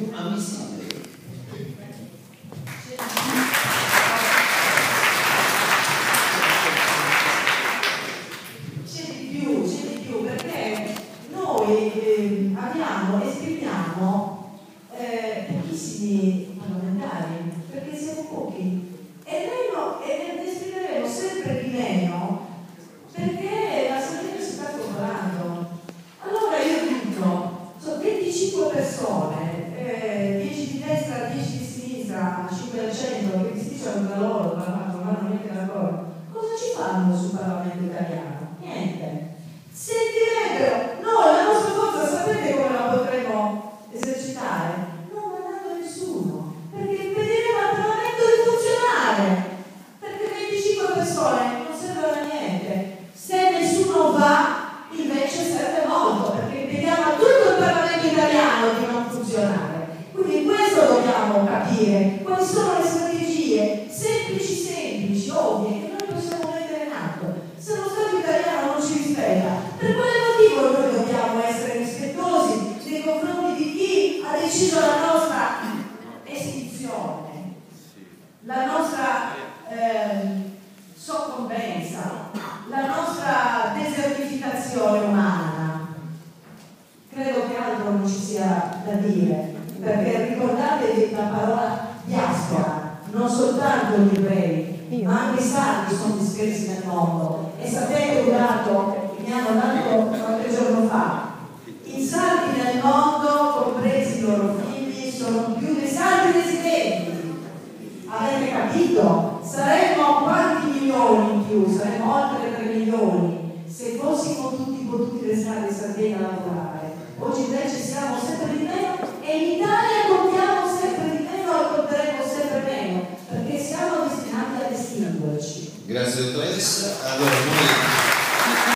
più ammissibile. C'è di più, perché noi esprimiamo pochissimi parlamentari, perché siamo pochi, e ne esprimeremo sempre di meno, perché la salute si sta spopolando. Allora io dico, sono 25 persone, 10 di destra, 10 di sinistra, 5 al centro, che distinguono tra loro, non vanno niente d'accordo. Cosa ci fanno sul Parlamento italiano? Niente. Sentirebbero, noi la nostra forza sapete come la potremo esercitare? Non mandando nessuno, perché impediremo al Parlamento di funzionare, perché 25 persone non servono a niente. Se nessuno va, invece serve molto, perché impediamo a tutto il Parlamento italiano di non funzionare. Quindi questo dobbiamo capire, quali sono le strategie semplici, ovvie, che noi possiamo mettere in atto. Se lo Stato italiano non ci rispetta, per quale motivo noi dobbiamo essere rispettosi nei confronti di chi ha deciso la nostra estinzione, la nostra soccombenza, la nostra desertificazione umana? Credo che altro non ci sia da dire, perché ricordatevi la parola diaspora, non soltanto gli ebrei, ma anche i sardi sono dispersi nel mondo. E sapete un dato che mi hanno dato qualche giorno fa? I sardi nel mondo, compresi i loro figli, sono più dei sardi residenti. Avete capito? Saremmo quanti milioni in più? Saremmo oltre 3 milioni se fossimo tutti potuti restare in Sardegna a lavorare. Oggi invece siamo sempre di meno e in Italia contiamo sempre di meno e conteremo sempre meno, perché siamo destinati ad estinguerci. Grazie dottoressa. Allora, noi